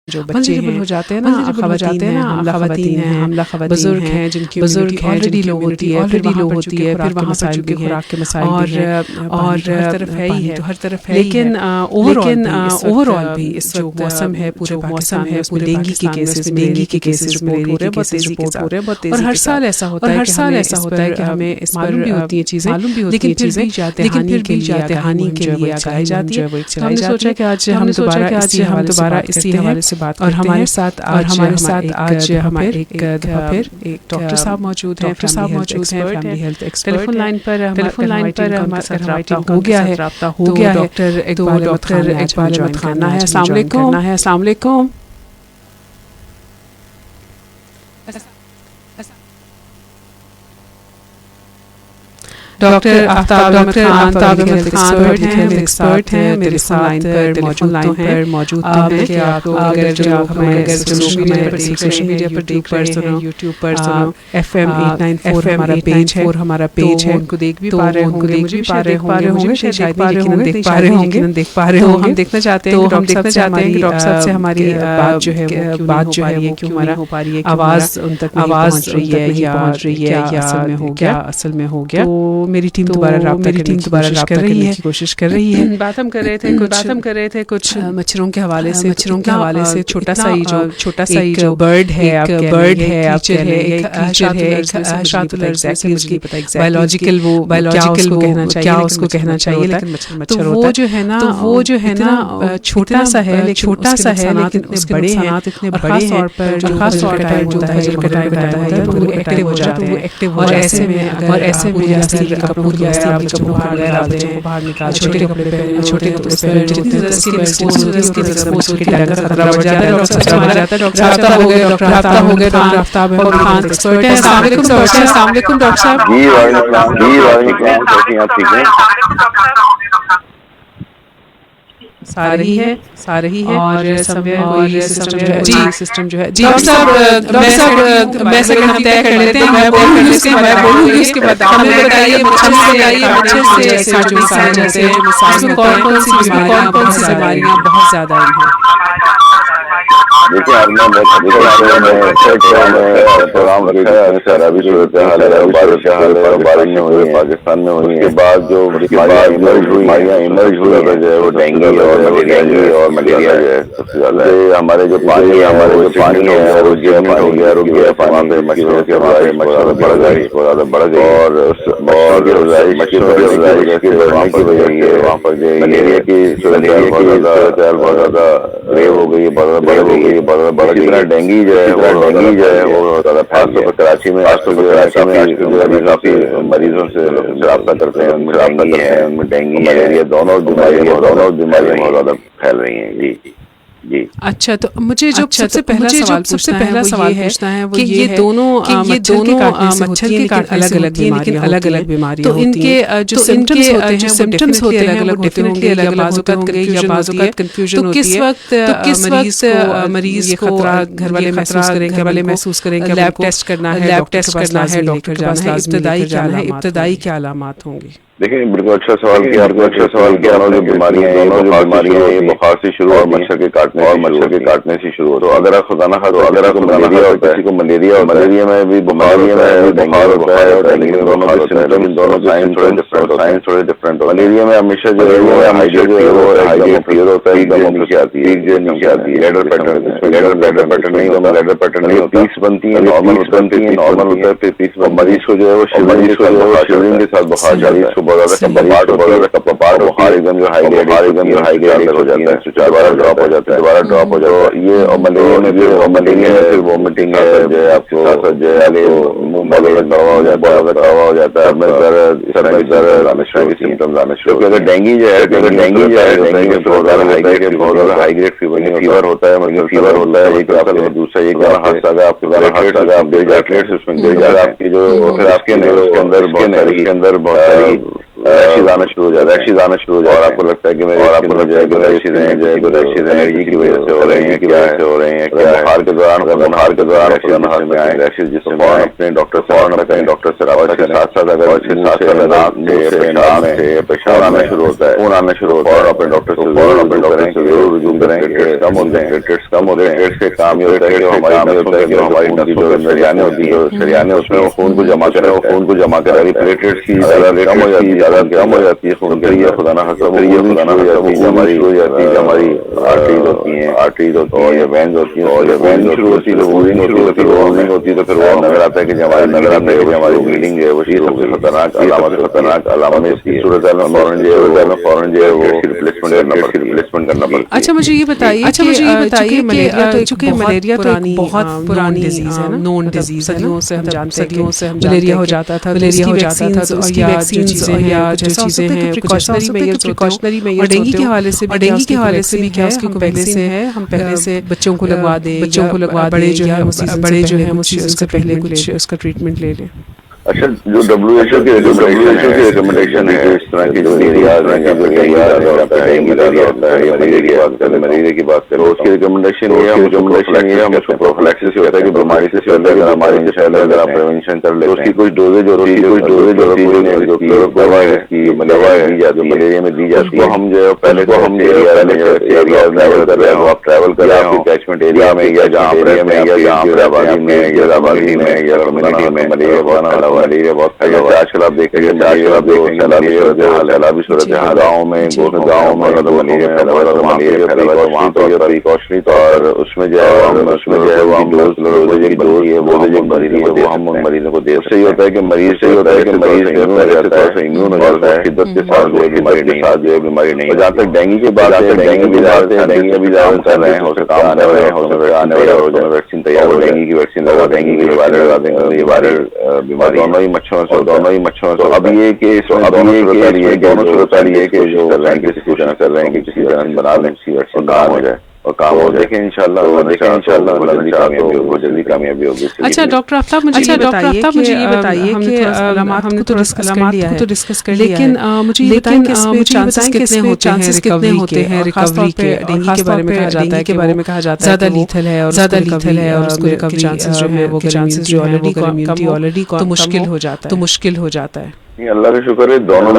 جو بچے ہو جاتے ہیں نا، خواتین ہیں، بزرگ ہیں جن کی آلریڈی لو ہوتی ہے، پھر لو ہوتی ہے، پھر وہاں پر چونکہ خوراک کے مسائل بھی ہیں اور ہر طرف ہے ہی ہے، تو ہر طرف ہے، لیکن اوور آل بھی اس جو موسم ہے، پورے موسم ہے، پورے ڈینگی کے کیسز رپورٹ ہو رہے ہیں، بہت تیزی کے ساتھ، اور ہر سال ایسا ہوتا ہے کہ ہمیں اس پر معلوم بھی ہوتی ہیں چیزیں، لیکن پھر بھی جاتے ہانی کے لیے آگاہی جاتی ہے۔ ہم نے سوچا کہ آج ہم دوبارہ اسی حوالے سے بات اور ہمارے ساتھ آج ہمارے ایک ڈاکٹر صاحب موجود ہیں، فیملی ہیلتھ ایکسپرٹ، ٹیلی فون لائن پر ہمارا رابطہ ہو گیا ہے، تو ڈاکٹر اقبال احمد خان ہے۔ السلام علیکم۔ ڈاکٹر آفتاب احمد خان ایکسپرٹ ہیں، میرے ساتھ ٹیلیفون لائن پر موجود ہیں کہ آپ لوگ اگر سوشل میڈیا پر دیکھ رہے ہیں، یوٹیوب پر FM 894 ہمارا پیج ہے، ان کو دیکھ بھی پا رہے ہوں گے، مجھے بھی دیکھ پا رہے ہوں گے، یقیناً دیکھ پا رہے ہوں گے، ہم دیکھنا چاہتے ہیں کہ ڈاکٹر صاحب سے ہماری بات جو ہے وہ کیوں نہیں ہو پا رہی ہے، آواز ان تک پہنچ رہی ہے یا اصل میں ہو گیا، تو میری ٹیم دوبارہ رابطہ کرنے کی کوشش کر رہی ہے۔ بات ہم کر رہے تھے کچھ مچھروں کے حوالے سے، چھوٹا سا ہی جو برڈ ہے، بایولوجیکل وہ کیا اس کو کہنا چاہیے، لیکن تو وہ جو ہے نا چھوٹا سا ہے لیکن اس کے نقصانات اتنے بڑے ہیں، خاص طور پر جو ٹائم ہوتا ہے تو وہ ایکٹیو ہو جاتے ہیں، اور ایسے میں کپڑوں باہر نکال چھوٹے کپڑے پہنے، جتنی اسکن ایکسپوز ہوتی ہے اس کی ڈینگو کا خطرہ بڑھ جاتا ہے۔ ڈاکٹر ہو گئے ڈاکٹر آفتاب احمد خان ایکسپرٹ ہیں۔ السلام علیکم ڈاکٹر صاحب۔ جی وعلیکم سارہی ہے اور سسٹم جو ہے ڈاکٹر صاحب میں سے ہم طے کر لیتے ہیں، میں بولوں گی اس کے بعد ہمیں بتائیے مچھر سے ایسے جو مثال کون سی بیماریاں بہت زیادہ ہیں؟ دیکھیے آپ نے پروگرام رکھا ہے، اکثر ابھی صورتحال ہے بارش ہوئی ہے پاکستان میں ہوئی ہے، اس کے بعد جو بیماریاں ایمرج ہوئی ہیں جو ہے وہ ڈینگی اور ملیریا جو ہے سب سے زیادہ ہے۔ ہمارے جو پانی ہے وہ جیونٹ ہو گیا، رک گیا پانی پہ، مچھروں کی افزائش بہت زیادہ بڑھ گئی، اور مچھروں کی افزائش کی وجہ سے وہاں پر جو ملیریا کی صورتحال بہت زیادہ ریو ہو گئی ہے، بڑھ گئی ہے۔ ڈینگی جو ہے وہ زیادہ پھیل گیا۔ کراچی میں کافی مریضوں سے رابطہ کرتے ہیں، ان میں ڈینگی ملیریا دونوں بیماریاں بہت زیادہ پھیل رہی ہیں۔ جی اچھا، تو مجھے جو سب سے پہلا سوال پوچھنا ہے وہ یہ دونوں مچھر کے کاٹنے سے ہوتی ہیں، لیکن الگ الگ بیماریاں ہوتی ہیں، تو ان کے جو سمپٹمز ہوتے ہیں الگ الگ ہوتے ہوں گے، یا بعض اوقات کنفیوژن ہوتی ہے، تو کس وقت مریض کو گھر والے محسوس کریں کہ لیب ٹیسٹ کرنا ہے، ڈاکٹر کے پاس ابتدائی کیا علامات ہوں گی؟ دیکھیں بالکل اچھا سوال کیا آپ نے۔ دونوں جو بیماریاں یہ بخار سے شروع اور مچھر کے کاٹنے سے شروع ہوتی ہے۔ تو اگر آپ خدا نہ خواستہ کسی کو ملیریا میں بھی بخار ہوتا ہے اور ڈینگی میں بخار ہوتا ہے، لیکن دونوں سائن تھوڑے ڈفرینٹ ہوتے ہیں۔ ملیریا میں ہمیشہ جو ہے وہ ہائیڈریٹ فیور ہوتا ہے، نیچے آتی ہے، لیڈر پیٹرن نہیں ہوتا، پیس بنتی ہے، نارمل ہوتا ہے، پھر پیس مریض کو جو ہے وہ شیورنگ کے ساتھ بخار جاتا ہے، بہت زیادہ کپاہٹ، بخار ایک دم جو ہائی گریڈ ہو جاتا ہے، دوبارہ ڈراپ ہو جاتا ہے۔ یہ ملیریا میں پھر وومٹنگ ہے، جو ہے آپ کو منہ بہت کڑوا ہو جاتا ہے، سر میں درد سمپٹمز آنے شروع ہوتے ہیں۔ ڈینگی جو ہے بہت زیادہ ہائی گریڈ فیور ہوتا ہے، ایک دوسرا ایک ہاتھ آگا آپ کے جو اسکن ہے اس کے اندر بہت ساری ریشز آنا شروع ہو جاتا ہے اور آپ کو لگتا ہے کہ میرے انرجی کی وجہ سے ہو رہے ہیں بخار کے دوران ریشز جس میں اپنے ڈاکٹر سے رابطہ کے ساتھ ساتھ اگر پیشاب آنا شروع ہوتا ہے خون آنا شروع ہوتا ہے اور اپنے ڈاکٹر سے ضرور رجوع کریں کم ہوتے ہیں سے کام یہ ہوتا ہے کہ ہماری نسوں کے شریانیں ہوتی ہیں اس میں وہ خون کو جمع کریں پلیٹلیٹس کی تعداد کم ہو جاتی ہے خون کے لیے خدا نہ ہماری آرٹریز ہوتی ہیں وینز ہوتی ہیں اور وین شروع ہوتی ہے تو پھر وہ نظر آتا ہے کہ ہماری بلیڈنگ ہے وہ سب سے خطرناک علامت اس کی صورت فوراً جو ہے وہ ریپلیسمنٹ کرنا پڑتا ہے. اچھا مجھے یہ بتائیے کہ ملیریا تو ایک بہت پرانی ڈیزیز ہے نا, نون ڈیزیز ہے, صدیوں سے ہم جانتے ہیں ملیریا ہو جاتا تھا اس کی ویکسینز یا جو چیزیں ہیں پریکاشنری میئرز اور ڈینگی کے حوالے سے بھی کیا اس کی ویکسین ہے, ہم پہلے سے بچوں کو لگوا دیں, بڑے جو ہیں اس سے پہلے کچھ اس کا ٹریٹمنٹ لے لیں. اچھا جو WHO کی ریکمنڈیشن ہے اس طرح کی جو ملیریا کی بات کریں اس کی ریکمنڈیشن یہ ہے ہم اس کو پروفیلیکسس ہوتا ہے کہ بیماری سے پہلے اگر آپ پریونشن کر لیں اس کی کچھ ڈوزیج ہوتی ہے جو ملیریا میں دی جاتی ہے ہم جو پہلے کو ہم آپ ٹریول کر رہے ہیں کیچمنٹ ایریا میں یا جہاں آبادی میں یا کمیونٹی میں ملیریا بہت پھیلا ہوا ہے. آج کل آپ دیکھیں گے سیلابی صورت حال گاؤں میں ملیریا پھیلا ہوا ہے پریکاشنری طور اس میں جو ہے وہ ہم مریضوں کو دے. اس سے یہ ہوتا ہے کہ مریض امیون ہو جاتا ہے شدت کے ساتھ جو ہے بیماری نہیں. جہاں تک ڈینگی کی بات ہے ڈینگی ابھی کام کر رہے ہیں ہو سکتا ہے آنے والے ویکسین تیار ہو ڈینگی کی ویکسین لگا ڈینگی کی وائرل لگا دیں گے. یہ وائرل بیماری دونوں ہی مچھروں سے اب یہ کہ دونوں صورت حال یہ کہ جو کر رہے ہیں کہ کسی طرح بنا لیں ویکسین کام ہو جائے اور کام ہو دیکھیں انشاءاللہ جلدی کامیابی ہوگی. اچھا ڈاکٹر آفتاب مجھے یہ بتائیے کہ ہم نے تو ڈسکس کر لیا لیکن مجھے یہ بتائیں کہ اس میں چانسز کتنے ہوتے ہیں ریکوری کے. ڈینگی کے بارے میں کہا جاتا ہے زیادہ لیتھل ہے اور اس کو ریکوری چانسز جو ہے وہ چانسز جو آلریڈی تو مشکل ہو جاتا ہے. اللہ کا شکر ہے دونوں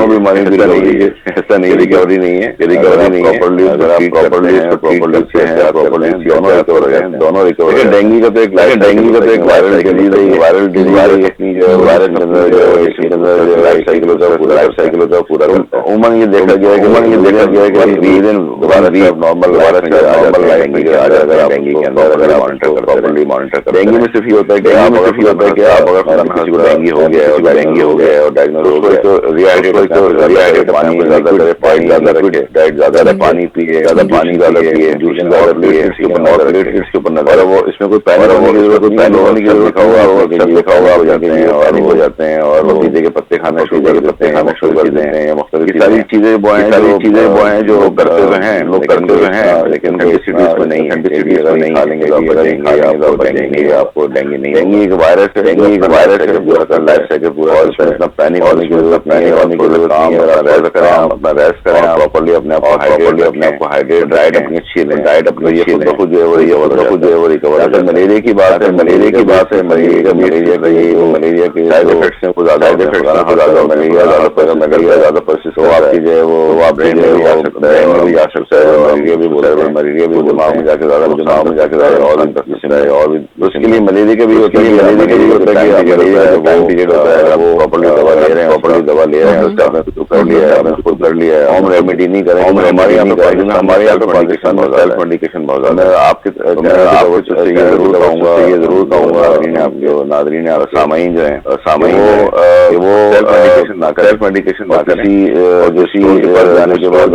بیماری بھی رہی ہے ایسا نہیں ریکوری نہیں ہے دونوں ریکور. ڈینگی کا تو ایک وائرل سائیکل ہوتا ہے پورا. عموماً یہ دیکھا گیا ہے کہ ڈینگی میں صرف یہ ہوتا ہے کہ آپ اگر کسی کو ڈینگی ہو گیا اور پانی پیے اس میں کوئی پینک ہونے کی ضرورت نہیں. لکھا ہوا ہو جاتے ہیں اور پیزے کے پتے کھانا شروع کر دیتے ہیں. مختلف ساری چیزیں بوائیں جو کرتے ہوئے ہیں لوگ کرتے ہوئے ہیں لیکن سٹیز میں نہیں کھا لیں گے آپ کو ڈینگی نہیں. ڈینگی ایک وائرس ہے لائف سائیکل پورا اتنا پینک ہونے کی ضرورت نہیں. اپنا ریسٹ کریں پراپرلی اپنے آپ کو ہائیڈریٹ ڈائٹ اپنی اچھی لیں. ڈائٹ اپنی خود جو ہے وہ ریکور. اگر ملیریا کی بات ہے ملیریا کے سائڈ ایفیکٹس ہیں ملیریا زیادہ پرسس ہو آپ کی جو ہے وہ آپ برین میں بھی جا سکتا ہے. ملیریا بھی دماغ میں جا کے زیادہ اور اس کے لیے ملیریا کا بھی ہوتا ہے وہ پراپرلی دوا لے رہے ہیں کر لیا ہے. ہوم ریمیڈی نہیں کریں. ہمارے یہاں سیلف میڈیکیشن بہت زیادہ ہے. آپ کے یہ ضرور کہوں گا آپ کے ناظرین سامعین جو ہیں وہ سیلف میڈیکیشن نہ کریں. جانے کے بعد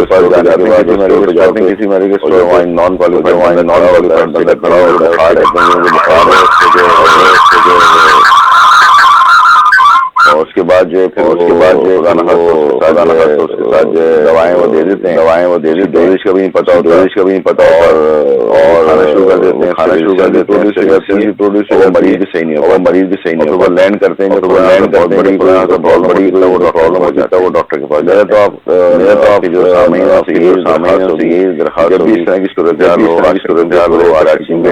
کسی میڈیکل نان کوالیفائڈ اور اس کے بعد جو دوائیں وہ دے دیتے ہیں. ڈوزیج کا بھی نہیں پتا اور شروع کر دیتے ہیں. کھانا شروع کر دیتے ہیں پروڈیوس مریض بھی صحیح نہیں ہوگا, مریض بھی صحیح نہیں ہوگا, لینڈ کرتے ہیں جب لینڈ بہت بڑی پرابلم ہو جاتا ہے وہ ڈاکٹر کے پاس جائے. تو آپ جو سامعین سے یہ درخواست جب بھی اس طرح کی صورتحال ہو کراچی میں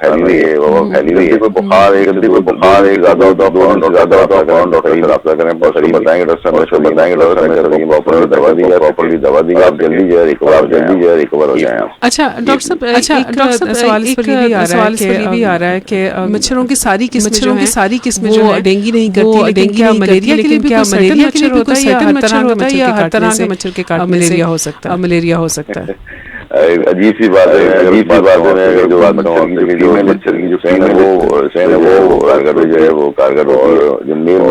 پھیلی ہوئی ہے بخار ایک زیادہ ہوتا ہے زیادہ ہوتا ہے ڈاکٹر سے رابطہ کریں, بتائیں گے ڈاکٹر دوا دی آپ جلدی جو ہے ریکور ہو جائیں. اچھا ڈاکٹر صاحب سوال اس پر یہ بھی آ رہا ہے کہ مچھروں کی ساری قسمیں جو ہے ڈینگی نہیں کرتی, لیکن کیا ملیریا کے لیے بھی کیا ملیریا کے لیے بھی کوئی سرٹن مچھر ہوتا ہے یا ہر طرح کے مچھر کے کاٹنے سے ملیریا ہو سکتا ہے؟ عجیب سی بات ہے جو مچھر کی جو سین ہے وہ کارگر جو ہے وہ کارگر اور جو میل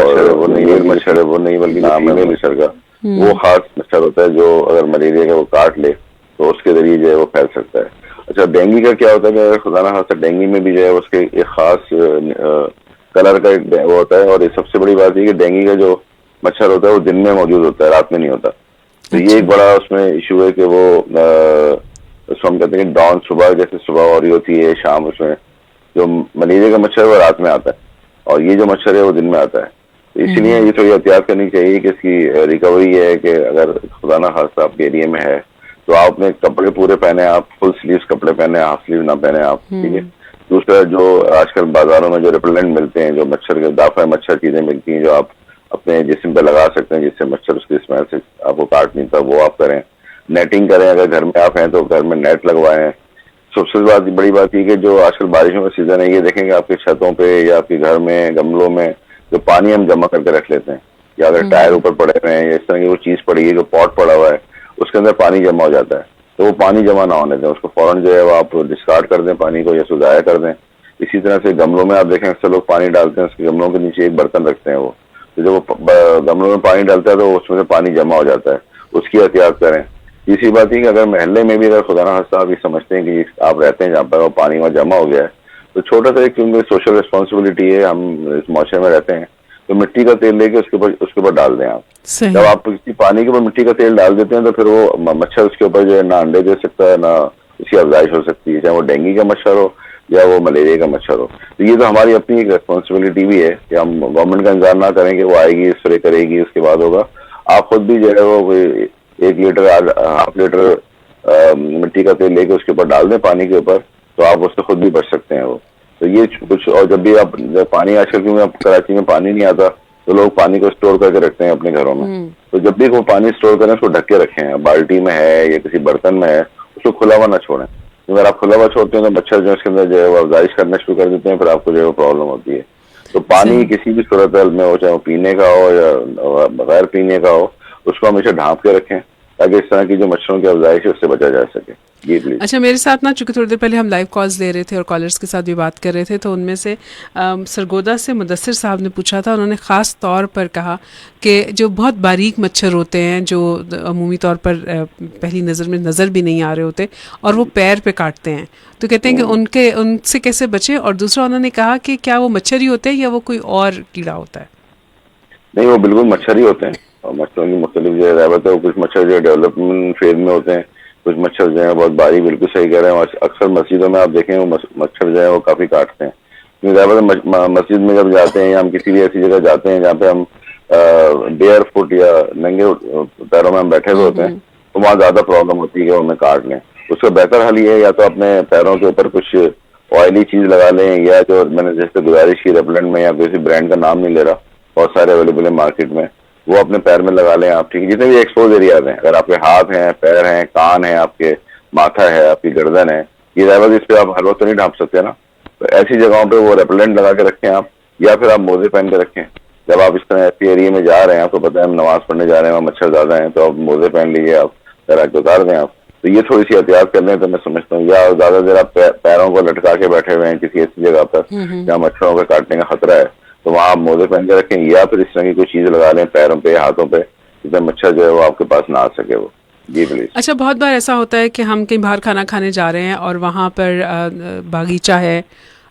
مچھر ہے وہ نہیں بلکہ فیمیل مچھر کا وہ خاص مچھر ہوتا ہے جو اگر ملیریا کا وہ کاٹ لے تو اس کے ذریعے جو ہے وہ پھیل سکتا ہے. اچھا ڈینگی کا کیا ہوتا ہے کہ خدا نہ خاصا ڈینگی میں بھی جو ہے اس کے ایک خاص کلر کا وہ ہوتا ہے, اور سب سے بڑی بات یہ کہ ڈینگی کا جو مچھر ہوتا ہے وہ دن میں موجود ہوتا ہے, رات میں نہیں ہوتا. تو یہ ایک بڑا اس میں ایشو ہے کہ وہ اس کو ہم کہتے ہیں کہ ڈاؤن صبح جیسے صبح ہو رہی ہوتی ہے شام, اس میں جو ملیریا کا مچھر ہے وہ رات میں آتا ہے اور یہ جو مچھر ہے وہ دن میں آتا ہے. اس لیے یہ تھوڑی احتیاط کرنی چاہیے کہ اس کی ریکوری ہے کہ اگر خدا نہ خاصا آپ کے ایریا میں ہے تو آپ نے کپڑے پورے پہنے, آپ فل سلیوز کپڑے پہنے, ہاف سلیو نہ پہنے آپ, ٹھیک ہے. دوسرا جو آج کل بازاروں میں جو ریپلنٹ ملتے ہیں, جو مچھر کے دافع مچھر چیزیں ملتی ہیں جو آپ اپنے جسم پہ لگا سکتے ہیں جس سے مچھر اس کی اسمیل سے آپ کو کاٹ نہیں پائے, وہ آپ کریں. نیٹنگ کریں, اگر گھر میں آپ ہیں تو گھر میں نیٹ لگوائیں. سب سے بڑی بات یہ کہ جو آج کل بارشوں کا سیزن ہے یہ دیکھیں کہ آپ کے چھتوں پہ یا آپ کے گھر میں گملوں میں جو پانی ہم جمع کر کے رکھ لیتے ہیں, یا اگر ٹائر اوپر پڑے ہوئے ہیں یا اس طرح کی وہ چیز پڑی ہے جو پاٹ پڑا ہوا ہے اس کے اندر پانی جمع ہو جاتا ہے, تو وہ پانی جمع نہ ہونے دیں, اس کو فوراً جو ہے وہ آپ ڈسکارڈ کر دیں پانی کو یا ضائع کر دیں. اسی طرح سے گملوں میں آپ دیکھیں اکثر لوگ پانی ڈالتے ہیں, اس کے گملوں کے نیچے ایک برتن رکھتے ہیں, وہ تو جب وہ گملوں میں پانی ڈالتا ہے تو اس میں سے پانی جمع ہو جاتا ہے, اس کی احتیاط کریں. تیسری بات یہ کہ اگر محلے میں بھی اگر خدا نہ خواستہ آپ یہ سمجھتے ہیں کہ آپ رہتے ہیں جہاں پر وہ پانی وہاں جمع ہو گیا ہے تو چھوٹا سا ایک کیونکہ سوشل ریسپانسبلٹی ہے, ہم اس معاشرے میں رہتے ہیں, تو مٹی کا تیل لے کے اس کے اوپر ڈال دیں آپ. جب آپ کسی پانی کے اوپر مٹی کا تیل ڈال دیتے ہیں تو پھر وہ مچھر اس کے اوپر جو ہے نہ انڈے دے سکتا ہے نہ اس کی افزائش ہو سکتی ہے, چاہے وہ ڈینگی کا مچھر ہو یا وہ ملیریا کا مچھر ہو. تو یہ تو ہماری اپنی ایک ریسپانسبلٹی بھی ہے کہ ہم گورنمنٹ کا انتظار نہ کریں کہ وہ آئے گی اسپرے کرے گی اس کے بعد ہوگا. آپ خود بھی جو ہے وہ 1 لیٹر ہاف لیٹر مٹی کا تیل لے کے اس کے اوپر ڈال دیں پانی کے اوپر, تو آپ اس سے خود بھی بچ سکتے ہیں. وہ تو یہ کچھ, اور جب بھی آپ پانی آج کل کیونکہ اب کراچی میں پانی نہیں آتا تو لوگ پانی کو اسٹور کر کے رکھتے ہیں اپنے گھروں میں, تو جب بھی وہ پانی اسٹور کریں اس کو ڈھک کے رکھیں, بالٹی میں ہے یا کسی برتن میں ہے اس کو کھلا ہوا نہ چھوڑیں. اگر آپ کھلا ہوا چھوڑتے ہیں تو مچھر جو اس کے اندر جو ہے وہ افزائش کرنا شروع کر دیتے ہیں, پھر آپ کو جو ہے وہ پرابلم ہوتی ہے. تو پانی کسی بھی صورت میں ہو, چاہے وہ پینے کا ہو یا بغیر پینے کا ہو, اس کو ہمیشہ ڈھانپ کے رکھیں تاکہ اس طرح کی جو مچھروں کی افزائش ہے اس سے بچا جا سکے. جی پلیز. اچھا میرے ساتھ نا چونکہ تھوڑی دیر پہلے ہم لائیو کالز لے رہے تھے اور کالرز کے ساتھ بھی بات کر رہے تھے, تو ان میں سے سرگودا سے مدثر صاحب نے پوچھا تھا, انہوں نے خاص طور پر کہا کہ جو بہت باریک مچھر ہوتے ہیں جو عمومی طور پر پہلی نظر میں نظر بھی نہیں آ رہے ہوتے اور وہ پیر پہ کاٹتے ہیں, تو کہتے ہیں کہ ان سے کیسے بچیں. اور دوسرا انہوں نے کہا کہ کیا وہ مچھر ہی ہوتے ہیں یا وہ کوئی اور کیڑا ہوتا ہے؟ نہیں, وہ بالکل مچھر ہی ہوتے ہیں, اور مچھروں کی مختلف جو رہبت ہے. کچھ مچھر جو ہے ڈیولپمنٹ فیز میں ہوتے ہیں, کچھ مچھر جو ہیں بہت باریک, بالکل صحیح کہہ رہے ہیں. اکثر مسجدوں میں آپ دیکھیں وہ مچھر جو ہے وہ کافی کاٹتے ہیں. مسجد میں جب جاتے ہیں یا ہم کسی بھی ایسی جگہ جاتے ہیں جہاں پہ ہم بیئر فٹ یا ننگے پیروں میں ہم بیٹھے ہوئے ہوتے ہیں تو وہاں زیادہ پرابلم ہوتی ہے کہ وہ ہمیں کاٹ لیں. اس کا بہتر حل یہ ہے یا تو اپنے پیروں کے اوپر کچھ آئلی چیز لگا لیں, یا جو میں نے جیسے گزارش کی ریپلنٹ میں, یا کسی برانڈ کا نام نہیں لے رہا, بہت سارے اویلیبل ہیں مارکیٹ میں, وہ اپنے پیر میں لگا لیں آپ. ٹھیک ہے, جتنے بھی ایکسپوز ایریاز ہیں, اگر آپ کے ہاتھ ہیں, پیر ہیں, کان ہیں, آپ کے ماتھا ہے, آپ کی گردن ہے, یہ ریبت اس پہ آپ ہر وقت نہیں ڈھانپ سکتے نا, تو ایسی جگہوں پہ وہ ریپلنٹ لگا کے رکھیں آپ, یا پھر آپ موزے پہن کے رکھیں. جب آپ اس طرح ایسی ایریا میں جا رہے ہیں, آپ کو پتہ ہے ہم نماز پڑھنے جا رہے ہیں, وہاں مچھر زیادہ ہیں, تو آپ موزے پہن لیجیے, آپ ذرا اتار دیں آپ. تو یہ تھوڑی سی احتیاط کر لیں تو میں سمجھتا ہوں. یا زیادہ دیر آپ پیروں کو لٹکا کے بیٹھے ہوئے ہیں کسی ایسی جگہ پر جہاں مچھروں کا کاٹنے کا خطرہ ہے, تو وہاں آپ موزے پہن کے رکھیں, یا پھر اس طرح کی کوئی چیز لگا لیں پیروں پہ, ہاتھوں پہ, جس سے مچھر جو ہے وہ آپ کے پاس نہ آ سکے. وہ جی پلیز. اچھا بہت بار ایسا ہوتا ہے کہ ہم کہیں باہر کھانا کھانے جا رہے ہیں اور وہاں پر باغیچہ ہے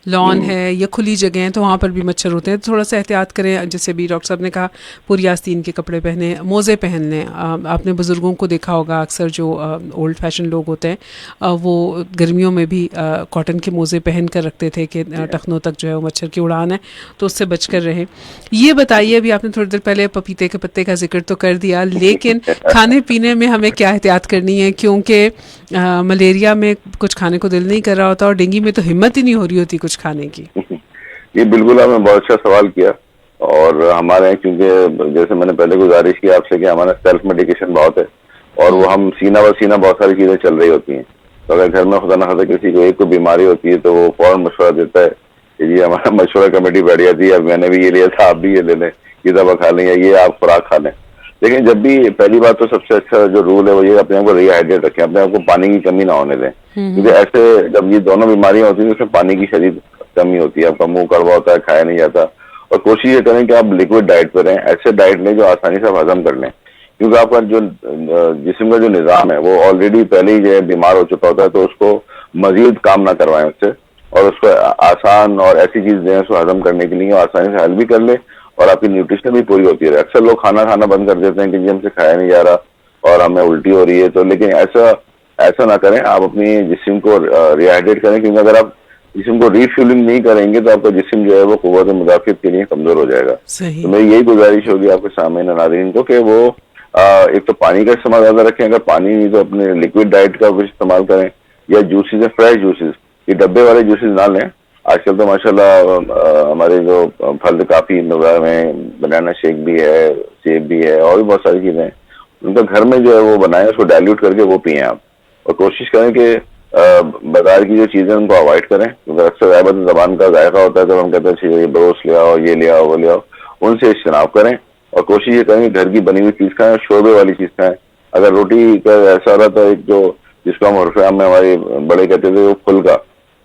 لان ہے یا کھلی جگہ ہیں تو وہاں پر بھی مچھر ہوتے ہیں. تھوڑا سا احتیاط کریں. جیسے بھی ڈاکٹر صاحب نے کہا پوری آستین کے کپڑے پہنیں, موزے پہن لیں. آپ نے بزرگوں کو دیکھا ہوگا اکثر جو اولڈ فیشن لوگ ہوتے ہیں وہ گرمیوں میں بھی کاٹن کے موزے پہن کر رکھتے تھے کہ ٹخنوں تک جو ہے وہ مچھر کی اڑان ہے تو اس سے بچ کر رہیں. یہ بتائیے, ابھی آپ نے تھوڑی دیر پہلے پپیتے کے پتے کا ذکر تو کر دیا, لیکن کھانے پینے میں ہمیں کیا احتیاط کرنی ہے, کیونکہ ملیریا میں کچھ کھانے کو دل نہیں کر رہا ہوتا اور ڈینگی میں تو ہمت ہی نہیں ہو رہی ہوتی کچھ کھانے کی. یہ بالکل آپ نے بہت اچھا سوال کیا. اور ہمارے کیونکہ جیسے میں نے پہلے گزارش کی آپ سے کہ ہمارا سیلف میڈیکیشن بہت ہے اور وہ ہم سینہ بہ سینہ بہت ساری چیزیں چل رہی ہوتی ہیں. تو اگر گھر میں خدا نہ خدا کسی کو ایک کو بیماری ہوتی ہے تو وہ فوراً مشورہ دیتا ہے کہ جی ہمارا مشورہ کمیٹی بیٹھ جاتی ہے, اب میں نے بھی یہ لیا تھا, آپ بھی یہ لے لیں, یہ دوا کھا لیں یا یہ آپ خوراک کھا لیں. لیکن جب بھی پہلی بات تو سب سے اچھا جو رول ہے وہ یہ اپنے آپ کو ری ہائیڈریٹ رکھیں, اپنے آپ کو پانی کی کمی نہ ہونے دیں. کیونکہ ایسے جب یہ دونوں بیماریاں ہوتی ہیں اس میں پانی کی شدید کمی ہوتی ہے, آپ کا منہ کڑوا ہوتا ہے, کھایا نہیں جاتا. اور کوشش یہ کریں کہ آپ لکوڈ ڈائٹ پہ رہیں, ایسے ڈائٹ لیں جو آسانی سے آپ ہضم کر لیں. کیونکہ آپ کا جو جسم کا جو نظام ہے وہ آلریڈی پہلے ہی جو ہے بیمار ہو چکا ہوتا ہے, تو اس کو مزید کام نہ کروائیں اس سے, اور اس کو آسان اور ایسی چیز دیں اس کو ہضم کرنے کے لیے آسانی سے حل بھی کر لے اور آپ کی نیوٹریشن بھی پوری ہوتی ہے. اکثر لوگ کھانا بند کر دیتے ہیں کہ جی ہم سے کھایا نہیں جا رہا اور ہمیں الٹی ہو رہی ہے. تو لیکن ایسا نہ کریں, آپ اپنی جسم کو ری ہائیڈریٹ کریں, کیونکہ اگر آپ جسم کو ری فیولنگ نہیں کریں گے تو آپ کا جسم جو ہے وہ قوت مدافعت کے لیے کمزور ہو جائے گا. تو میری یہی گزارش ہوگی آپ کے سامعین ناظرین کو کہ وہ ایک تو پانی کا استعمال زیادہ رکھیں, اگر پانی نہیں تو اپنے لکوڈ ڈائٹ کا کچھ استعمال کریں, یا جوسز ہے فریش جوسز, یہ ڈبے والے جوسز نہ لیں. آج کل تو ماشاءاللہ ہمارے جو پھل کافی نظام ہیں, بنانا شیک بھی ہے, سیب بھی ہے, اور بھی بہت ساری چیزیں ہیں, ان کا گھر میں جو ہے وہ بنائیں, اس کو ڈائلیوٹ کر کے وہ پئیں آپ. اور کوشش کریں کہ بازار کی جو چیزیں ان کو اوائڈ کریں, کیونکہ اکثر غیبت زبان کا ذائقہ ہوتا ہے تو ہم کہتے ہیں یہ بروس لے آؤ, یہ لے آؤ, وہ لے آؤ, ان سے اجتناب کریں. اور کوشش یہ کریں کہ گھر کی بنی ہوئی چیز کھائیں, شوربے والی چیز کھائیں. اگر روٹی کا ایسا رہتا ہے ایک جو جس کو ہم عرف عام میں ہمارے بڑے کہتے تھے وہ پھلکا,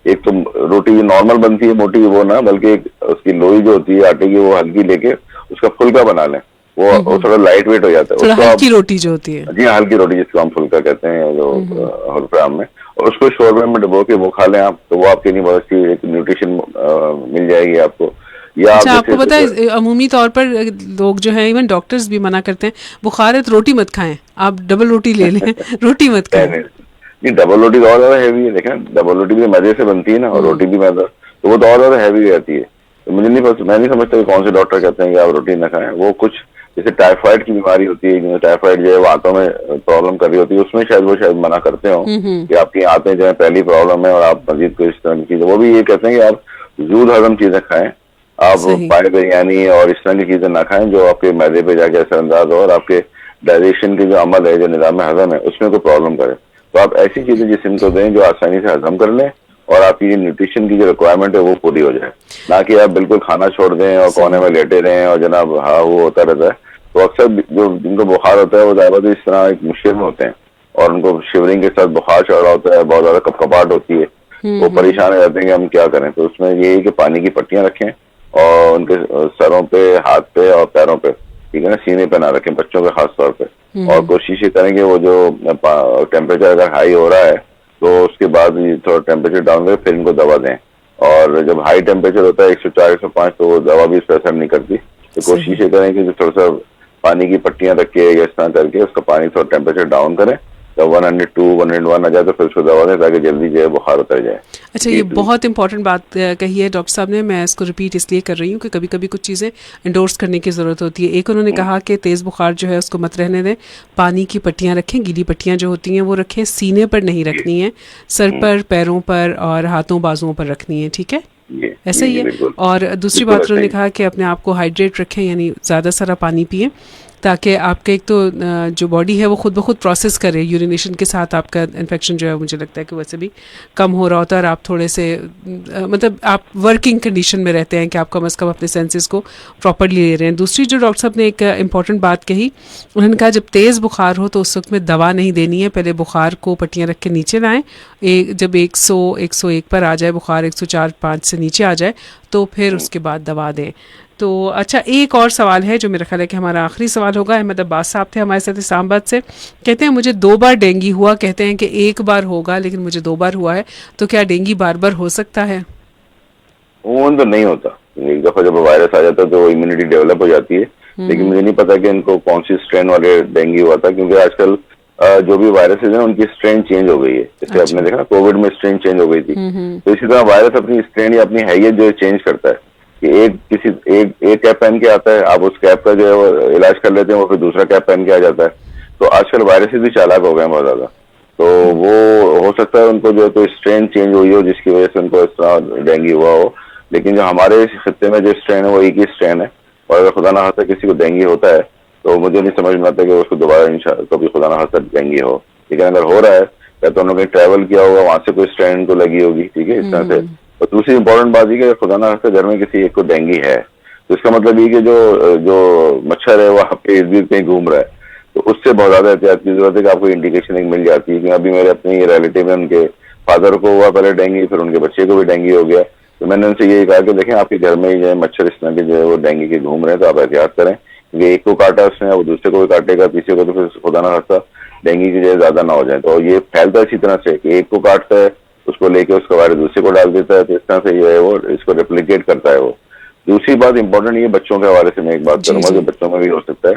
ایک تو روٹی نارمل بنتی ہے موٹی وہ نہ, بلکہ اس کی لوئی جو ہوتی ہے آٹے کی وہ ہلکی لے کے اس کا پھلکا بنا لیں, وہ تھوڑا لائٹ ویٹ ہو جاتا ہے. ہلکی روٹی جو ہوتی ہے, جی ہلکی روٹی جس کو ہم پھلکا کہتے ہیں جو عرف عام میں, اور اس کو شوربے میں ڈبو کے وہ کھا لیں آپ, تو وہ آپ کے لیے بہت اچھی ایک نیوٹریشن مل جائے گی آپ کو. یا آپ کو پتا ہے عمومی طور پر لوگ جو ہیں ایون ڈاکٹرز بھی منع کرتے ہیں بخار ہے تو روٹی مت کھائیں, آپ ڈبل روٹی لے لیں, روٹی مت کھائیں. نہیں ڈبل روٹی تو اور زیادہ ہیوی ہے, دیکھیں ڈبل روٹی بھی میدے سے بنتی ہے نا, اور روٹی بھی میدا, تو وہ تو اور زیادہ ہیوی رہتی ہے. تو میں نہیں سمجھتا کہ کون سے ڈاکٹر کہتے ہیں کہ آپ روٹی نہ کھائیں. وہ کچھ جیسے ٹائیفائڈ کی بیماری ہوتی ہے, ٹائیفائڈ جو ہے وہ آنتوں میں پرابلم کر رہی ہوتی ہے, اس میں شاید منع کرتے ہوں کہ آپ کی آنتیں جو ہے پہلی پرابلم ہے اور آپ مزید کوئی اس طرح کی چیزیں, وہ بھی یہ کہتے ہیں کہ آپ زود ہضم چیزیں کھائیں, آپ پائے بریانی اور اس طرح کی چیزیں نہ کھائیں جو آپ کے معدے پہ جا کے اثر انداز ہو اور آپ کے ڈائجیشن کی جو عمل ہے, جو نظام ہضم ہے, اس میں کوئی پرابلم کرے. تو آپ ایسی چیزیں جسم کو دیں جو آسانی سے ہضم کر لیں اور آپ کی نیوٹریشن کی جو ریکوائرمنٹ ہے وہ پوری ہو جائے, نہ کہ آپ بالکل کھانا چھوڑ دیں اور کونے میں لیٹے رہیں اور جناب ہاں وہ ہوتا رہتا ہے. تو اکثر جو جن کو بخار ہوتا ہے وہ زیادہ اس طرح ایک مشکل میں ہوتے ہیں اور ان کو شیورنگ کے ساتھ بخار چڑھ رہا ہوتا ہے, بہت زیادہ کپکپاہٹ ہوتی ہے, وہ پریشان ہو جاتے ہیں کہ ہم کیا کریں. تو اس میں یہی کہ پانی کی پٹیاں رکھیں اور ان کے سروں پہ, ہاتھ پہ اور پیروں پہ, ٹھیک ہے نا, سینے پہ نہ رکھیں بچوں کے خاص طور پہ. اور کوشش یہ کریں کہ وہ جو ٹیمپریچر اگر ہائی ہو رہا ہے تو اس کے بعد تھوڑا ٹیمپریچر ڈاؤن کرے, پھر ان کو دوا دیں. اور جب ہائی ٹیمپریچر ہوتا ہے 104 105 تو وہ دوا بھی اس پہ اثر نہیں کرتی. تو کوشش یہ کریں کہ تھوڑا سا پانی کی پٹیاں رکھ کے یا اس طرح کر کے اس کا پانی تھوڑا ٹیمپریچر ڈاؤن کریں, جب 102 101 آ جائے تو پھر اس کو دوا دیں تاکہ جلدی جو ہے بخار اتر جائے. اچھا, یہ بہت امپورٹنٹ بات کہی ہے ڈاکٹر صاحب نے, میں اس کو ریپیٹ اس لیے کر رہی ہوں کہ کبھی کبھی کچھ چیزیں انڈورس کرنے کی ضرورت ہوتی ہے. ایک انہوں نے کہا کہ تیز بخار جو ہے اس کو مت رہنے دیں, پانی کی پٹیاں رکھیں, گیلی پٹیاں جو ہوتی ہیں وہ رکھیں, سینے پر نہیں رکھنی ہیں, سر پر, پیروں پر اور ہاتھوں بازوؤں پر رکھنی ہے, ٹھیک ہے, ایسا ہی ہے. اور دوسری بات انہوں نے کہا کہ اپنے آپ کو ہائیڈریٹ رکھیں, یعنی زیادہ سارا پانی پئیں تاکہ آپ کا ایک تو جو باڈی ہے وہ خود بخود پروسیس کرے. یورینیشن کے ساتھ آپ کا انفیکشن جو ہے مجھے لگتا ہے کہ ویسے بھی کم ہو رہا ہوتا ہے, اور آپ تھوڑے سے مطلب آپ ورکنگ کنڈیشن میں رہتے ہیں کہ آپ کم از کم اپنے سینسز کو پراپرلی لے رہے ہیں. دوسری جو ڈاکٹر صاحب نے ایک امپورٹنٹ بات کہی, انہوں نے کہا جب تیز بخار ہو تو اس وقت میں دوا نہیں دینی ہے, پہلے بخار کو پٹیاں رکھ کے نیچے لائیں, جب 100 101 پر آ جائے بخار, 104 5 سے نیچے آ جائے تو پھر اس کے بعد دوا دیں. تو اچھا, ایک اور سوال ہے جو میرا خیال ہے کہ ہمارا آخری سوال ہوگا. احمد عباس صاحب تھے ہمارے ساتھ اسلام آباد سے, کہتے ہیں مجھے 2 بار ڈینگی ہوا, کہتے ہیں کہ 1 بار ہوگا لیکن مجھے 2 بار ہوا ہے, تو کیا ڈینگی بار بار ہو سکتا ہے؟ عموماً تو نہیں ہوتا. ایک دفعہ جب وائرس آ جاتا ہے تو وہ امیونٹی ڈیولپ ہو جاتی ہے, لیکن مجھے نہیں پتا کہ ان کو کون سی اسٹرین والے ڈینگی ہوا تھا, کیونکہ آج کل جو بھی وائرسز ہیں ان کی اسٹرین چینج ہو گئی ہے. جیسے آپ نے دیکھا کووڈ میں اسٹرین چینج ہو گئی تھی, تو اسی طرح وائرس اپنی اسٹرین یا اپنی حیثیت جو ہے چینج کرتا ہے, کہ ایک کیپ پہن کے آتا ہے, آپ اس کیپ کا جو ہے وہ علاج کر لیتے ہیں, وہ پھر دوسرا کیپ پہن کے آ جاتا ہے. تو آج کل وائرسز بھی چالاک ہو گئے ہیں بہت زیادہ, تو وہ ہو سکتا ہے ان کو جو ہے تو اسٹرین چینج ہوئی ہو جس کی وجہ سے ان کو اس طرح ڈینگی ہوا ہو. لیکن جو ہمارے اس خطے میں جو اسٹرین ہے وہ ایک ہی اسٹرین ہے, اور اگر خدا نہ خاصہ کسی کو ڈینگی ہوتا ہے تو مجھے نہیں سمجھ میں آتا کہ اس کو دوبارہ کبھی خدا نہ خاصہ ڈینگی ہو. لیکن اگر ہو رہا ہے یا تو انہوں نے ٹریول کیا ہوگا, وہاں سے کوئی اسٹرین کو لگی ہوگی, ٹھیک ہے, اس طرح سے. اور دوسری امپورٹنٹ بات یہ کہ خدا نہ خاصہ گھر میں کسی ایک کو ڈینگی ہے تو اس کا مطلب یہ کہ جو مچھر ہے وہ آپ کے ارد گرد کہیں گھوم رہا ہے, تو اس سے بہت زیادہ احتیاط کی ضرورت ہے کہ آپ کو انڈیکیشن ایک مل جاتی ہے. کہ ابھی میرے اپنے ریلیٹیو ہیں, ان کے فادر کو ہوا پہلے ڈینگی, پھر ان کے بچے کو بھی ڈینگی ہو گیا. تو میں نے ان سے یہی کہا کہ دیکھیں آپ کے گھر میں ہی جو ہے مچھر اس طرح کے جو ہے وہ ڈینگی کے گھوم رہے ہیں, تو آپ احتیاط کریں, کیونکہ ایک کو کاٹا اس نے وہ دوسرے کو بھی کاٹے گا, تیسرے کو, تو پھر خدا نہ خاصہ ڈینگی کی جو ہے زیادہ نہ ہو جائے. تو یہ پھیلتا ہے اسی طرح سے کہ ایک کو کاٹتا ہے, اس کو لے کے اس کا وائرس دوسرے کو ڈال دیتا ہے, تو اس طرح سے جو ہے وہ اس کو ریپلیکیٹ کرتا ہے وہ. دوسری بات امپورٹنٹ یہ بچوں کے حوالے سے میں ایک بات کروں گا کہ بچوں میں بھی ہو سکتا ہے.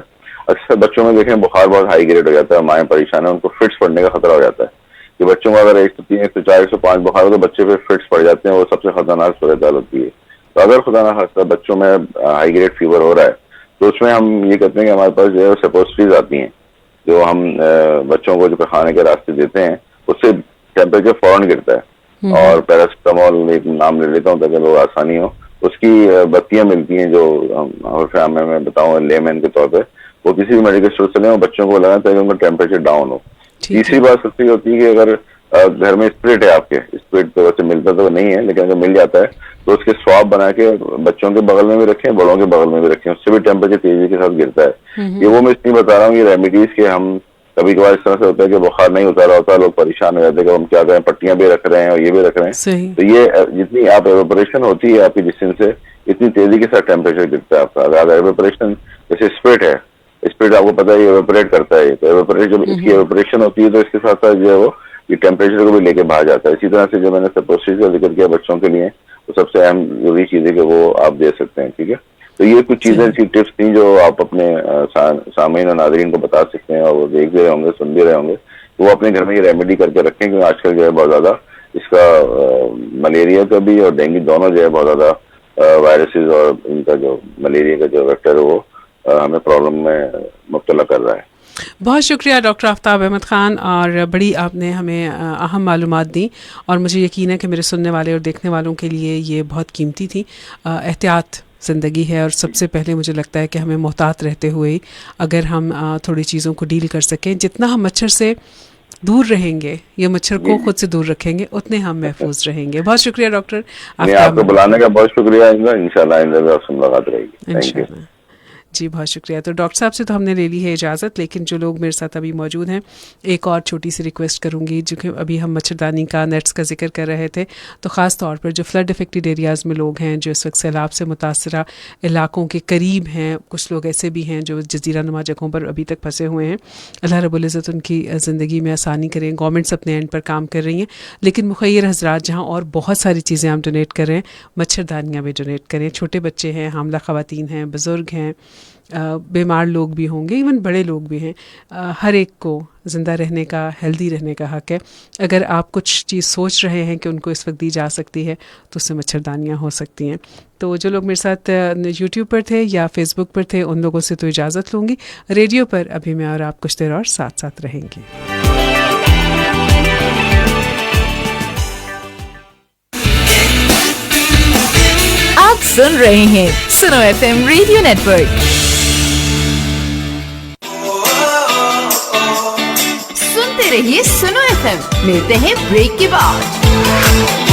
اکثر بچوں میں دیکھیں بخار بہت ہائی گریڈ ہو جاتا ہے, مائیں پریشان ہیں, ان کو فٹس پڑنے کا خطرہ ہو جاتا ہے. کہ بچوں کو اگر 103, 104, 105 بخار ہو تو بچے پہ فٹس پڑ جاتے ہیں, وہ سب سے خطرناک صورتحال ہوتی ہے. تو اگر خدا نہ خاصہ بچوں میں ہائی گریڈ فیور ہو رہا ہے تو اس میں ہم یہ کہتے ہیں کہ ہمارے پاس جو ہے سپوسٹریز آتی ہیں جو ہم بچوں کو جو کھانے کے راستے دیتے ہیں, اس سے ٹیمپریچر فوراً گرتا ہے. اور پیراسیٹامول ایک نام لے لیتا ہوں تاکہ لوگ آسانی ہو, اس کی بتیاں ملتی ہیں جو میں بتاؤں لیمن کے طور پہ, وہ کسی بھی میڈیکل اسٹور سے لیں اور بچوں کو لگانا تاکہ ان کا ٹیمپریچر ڈاؤن ہو. تیسری بات سب سے ہوتی ہے کہ اگر گھر میں اسپرٹ ہے, آپ کے اسپرٹ تو ویسے ملتا تو نہیں ہے, لیکن اگر مل جاتا ہے تو اس کے سواب بنا کے بچوں کے بغل میں بھی رکھیں, بڑوں کے بغل میں بھی رکھیں, اس سے بھی ٹیمپریچر تیزی کے ساتھ گرتا ہے. یہ وہ میں اس لیے بتا رہا ہوں, یہ ریمیڈیز کے ہم کبھی کبھار اس طرح سے ہوتا ہے کہ بخار نہیں اتارا ہوتا, لوگ پریشان ہو جاتے ہیں کہ ہم کیا کریں, پٹیاں بھی رکھ رہے ہیں اور یہ بھی رکھ رہے ہیں. تو یہ جتنی آپ ایویپریشن ہوتی ہے آپ کی جسم سے, اتنی تیزی کے ساتھ ٹیمپریچر گرتا ہے آپ کا. اگر ایویپریشن جیسے اسپرٹ ہے, اسپرٹ آپ کو پتا ہے ایویپریٹ کرتا ہے, تو ایویپریٹ جب اس کی ایویپریشن ہوتی ہے تو اس کے ساتھ ساتھ جو ہے وہ یہ ٹیمپریچر کو بھی لے کے باہر جاتا ہے. اسی طرح سے جو میں نے سپوسٹریز کا ذکر کیا بچوں کے لیے, وہ سب سے اہم ضروری چیز ہے کہ وہ آپ دے سکتے ہیں, ٹھیک ہے. تو یہ کچھ چیزیں ایسی ٹپس تھیں جو آپ اپنے سامعین اور ناظرین کو بتا سکتے ہیں, اور وہ دیکھ بھی رہے ہوں گے, سن بھی رہے ہوں گے, تو وہ اپنے گھر میں یہ ریمیڈی کر کے رکھیں, کیونکہ آج کل جو ہے بہت زیادہ اس کا ملیریا کا بھی اور ڈینگی دونوں جو ہے بہت زیادہ وائرسز اور ان کا جو ملیریا کا جو ویکٹر ہے وہ ہمیں پرابلم میں مبتلا کر رہا ہے. بہت شکریہ ڈاکٹر آفتاب احمد خان, اور بڑی آپ نے ہمیں اہم معلومات دیں, اور مجھے یقین ہے کہ میرے سننے والے اور دیکھنے والوں کے لیے یہ بہت قیمتی تھی. احتیاط زندگی ہے, اور سب سے پہلے مجھے لگتا ہے کہ ہمیں محتاط رہتے ہوئے اگر ہم تھوڑی چیزوں کو ڈیل کر سکیں, جتنا ہم مچھر سے دور رہیں گے یا مچھر کو خود سے دور رکھیں گے, اتنے ہم محفوظ رہیں گے. بہت شکریہ ڈاکٹر. آپ کو بلانے کا بہت شکریہ, انشاءاللہ آپ سے ملاقات رہے گی. Thank you. جی بہت شکریہ. تو ڈاکٹر صاحب سے تو ہم نے لے لی ہے اجازت, لیکن جو لوگ میرے ساتھ ابھی موجود ہیں, ایک اور چھوٹی سی ریکویسٹ کروں گی. جو کہ ابھی ہم مچھردانی کا نیٹس کا ذکر کر رہے تھے, تو خاص طور پر جو فلڈ افیکٹڈ ایریاز میں لوگ ہیں, جو اس وقت سیلاب سے متاثرہ علاقوں کے قریب ہیں, کچھ لوگ ایسے بھی ہیں جو جزیرہ نما جگہوں پر ابھی تک پھنسے ہوئے ہیں, اللہ رب العزت ان کی زندگی میں آسانی کریں. گورنمنٹس اپنے اینڈ پر کام کر رہی ہیں, لیکن مخیر حضرات جہاں اور بہت ساری چیزیں آپ ڈونیٹ کر رہے ہیں, مچھردانیاں بھی ڈونیٹ کریں. چھوٹے بچے ہیں, حاملہ خواتین ہیں, بزرگ ہیں, بیمار لوگ بھی ہوں گے, ایون بڑے لوگ بھی ہیں, ہر ایک کو زندہ رہنے کا, ہیلدی رہنے کا حق ہے. اگر آپ کچھ چیز سوچ رہے ہیں کہ ان کو اس وقت دی جا سکتی ہے, تو اس سے مچھردانیاں ہو سکتی ہیں. تو جو لوگ میرے ساتھ یوٹیوب پر تھے یا فیس بک پر تھے, ان لوگوں سے تو اجازت لوں گی. ریڈیو پر ابھی میں اور آپ کچھ دیر اور ساتھ ساتھ رہیں گے. آپ سن رہے ہیں سنو ایف ایم ریڈیو نیٹورک. سنتے رہیے سنو ایف ایم. ملتے ہیں بریک کے بعد.